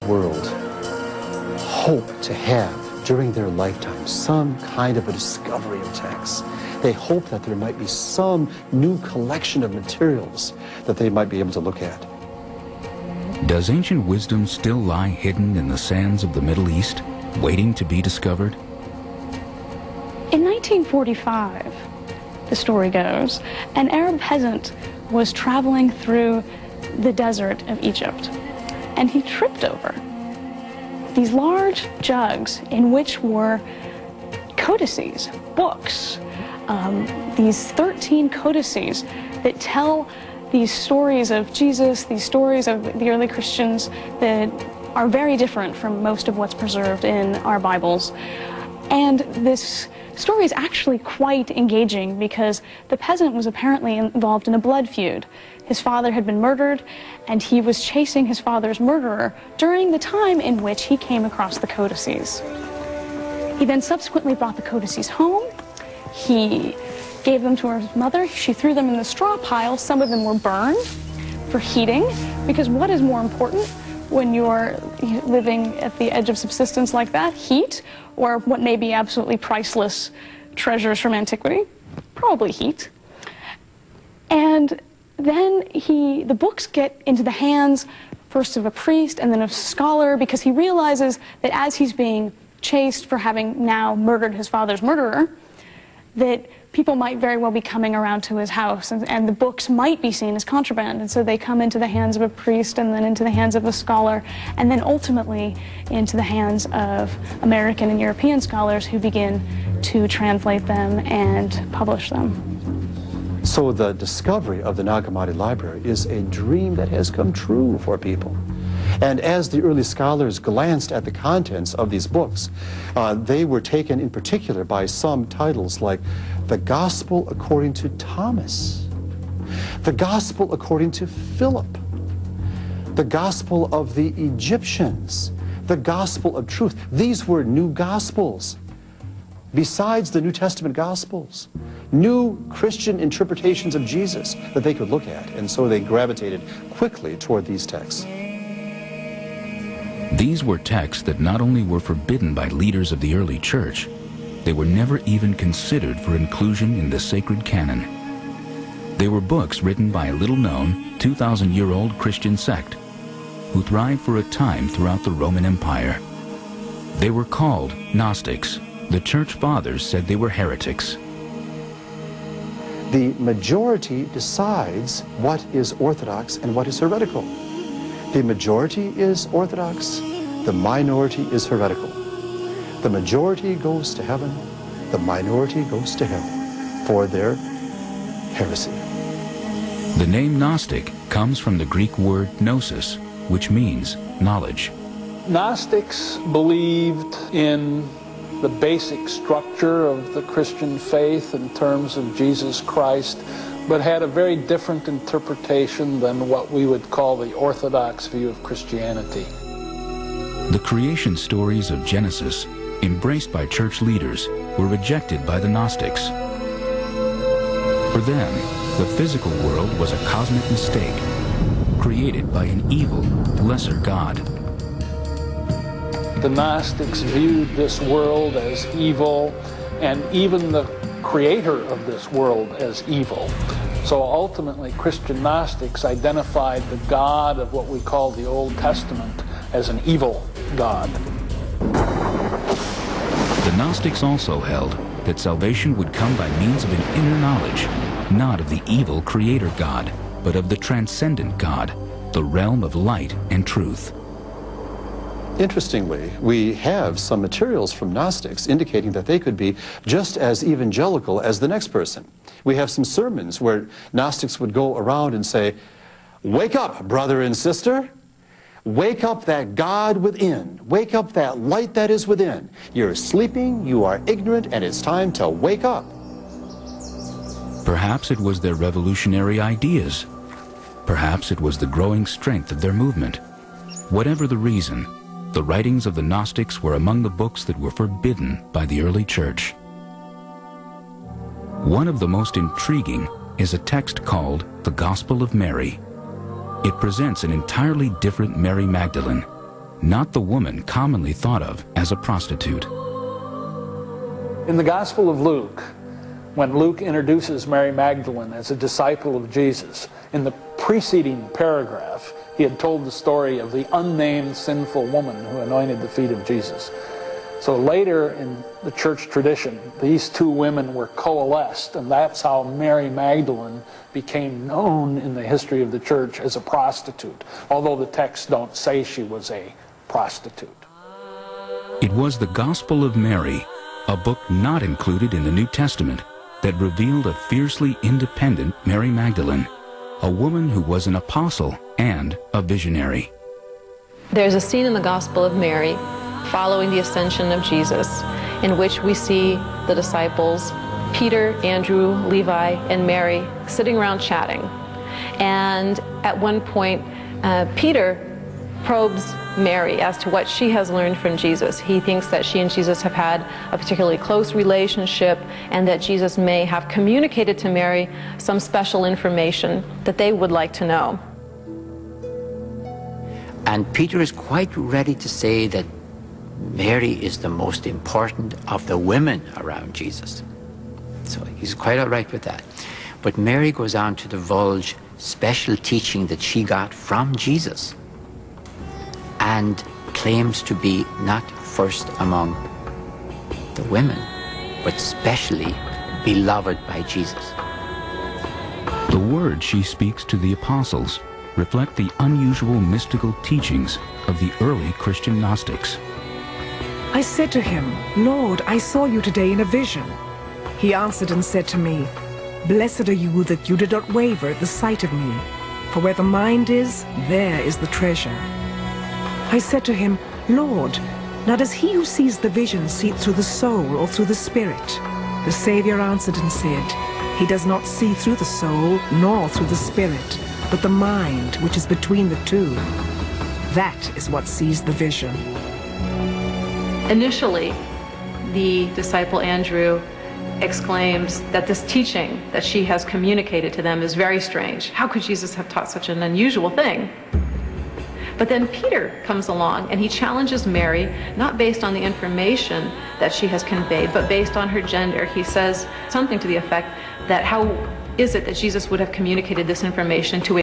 world hope to have during their lifetime some kind of a discovery of texts. They hope that there might be some new collection of materials that they might be able to look at. Does ancient wisdom still lie hidden in the sands of the Middle East, waiting to be discovered? In 1945, the story goes, an Arab peasant was traveling through the desert of Egypt, and he tripped over these large jugs in which were codices, books, these 13 codices that tell these stories of Jesus, these stories of the early Christians that are very different from most of what's preserved in our Bibles. And this story is actually quite engaging because the peasant was apparently involved in a blood feud. His father had been murdered, and he was chasing his father's murderer during the time in which he came across the codices. He then subsequently brought the codices home. He gave them to his mother. She threw them in the straw pile. Some of them were burned for heating, because what is more important when you're living at the edge of subsistence like that? Heat, or what may be absolutely priceless treasures from antiquity? Probably heat. And then the books get into the hands first of a priest and then of a scholar, because he realizes that as he's being chased for having now murdered his father's murderer, that people might very well be coming around to his house, and the books might be seen as contraband. And so they come into the hands of a priest, and then into the hands of a scholar, and then ultimately into the hands of American and European scholars who begin to translate them and publish them. So the discovery of the Nag Hammadi library is a dream that has come true for people. And as the early scholars glanced at the contents of these books, they were taken in particular by some titles like the Gospel according to Thomas, the Gospel according to Philip, the Gospel of the Egyptians, the Gospel of Truth. These were new Gospels. Besides the New Testament Gospels, new Christian interpretations of Jesus that they could look at, and so they gravitated quickly toward these texts. These were texts that not only were forbidden by leaders of the early church, they were never even considered for inclusion in the sacred canon. They were books written by a little-known, 2,000-year-old Christian sect who thrived for a time throughout the Roman Empire. They were called Gnostics. The church fathers said they were heretics. The majority decides what is orthodox and what is heretical. The majority is orthodox, the minority is heretical. The majority goes to heaven, the minority goes to hell for their heresy. The name Gnostic comes from the Greek word gnosis, which means knowledge. Gnostics believed in the basic structure of the Christian faith in terms of Jesus Christ, but had a very different interpretation than what we would call the Orthodox view of Christianity. The creation stories of Genesis, embraced by church leaders, were rejected by the Gnostics. For them, the physical world was a cosmic mistake, created by an evil, lesser God. The Gnostics viewed this world as evil, and even the creator of this world as evil. So ultimately, Christian Gnostics identified the God of what we call the Old Testament as an evil God. The Gnostics also held that salvation would come by means of an inner knowledge, not of the evil creator God, but of the transcendent God, the realm of light and truth. Interestingly, we have some materials from Gnostics indicating that they could be just as evangelical as the next person. We have some sermons where Gnostics would go around and say, "Wake up, brother and sister. Wake up that God within. Wake up that light that is within. You're sleeping, you are ignorant, and it's time to wake up." Perhaps it was their revolutionary ideas. Perhaps it was the growing strength of their movement. Whatever the reason, the writings of the Gnostics were among the books that were forbidden by the early church. One of the most intriguing is a text called the Gospel of Mary. It presents an entirely different Mary Magdalene, not the woman commonly thought of as a prostitute. In the Gospel of Luke, when Luke introduces Mary Magdalene as a disciple of Jesus, in the preceding paragraph, he had told the story of the unnamed sinful woman who anointed the feet of Jesus. So later in the church tradition, these two women were coalesced, and that's how Mary Magdalene became known in the history of the church as a prostitute, although the texts don't say she was a prostitute. It was the Gospel of Mary, a book not included in the New Testament, that revealed a fiercely independent Mary Magdalene, a woman who was an apostle and a visionary. There's a scene in the Gospel of Mary following the ascension of Jesus in which we see the disciples, Peter, Andrew, Levi, and Mary, sitting around chatting. And at one point, Peter probes Mary as to what she has learned from Jesus. He thinks that she and Jesus have had a particularly close relationship and that Jesus may have communicated to Mary some special information that they would like to know. And Peter is quite ready to say that Mary is the most important of the women around Jesus. So he's quite all right with that. But Mary goes on to divulge special teaching that she got from Jesus and claims to be not first among the women, but specially beloved by Jesus. The words she speaks to the apostles reflect the unusual mystical teachings of the early Christian Gnostics. I said to him, Lord, I saw you today in a vision. He answered and said to me, Blessed are you that you did not waver at the sight of me, for where the mind is, there is the treasure. I said to him, Lord, now does he who sees the vision see it through the soul or through the spirit? The Savior answered and said, He does not see through the soul nor through the spirit, but the mind which is between the two. That is what sees the vision. Initially, the disciple Andrew exclaims that this teaching that she has communicated to them is very strange. How could Jesus have taught such an unusual thing? But then Peter comes along and he challenges Mary, not based on the information that she has conveyed, but based on her gender. He says something to the effect that how is it that Jesus would have communicated this information to a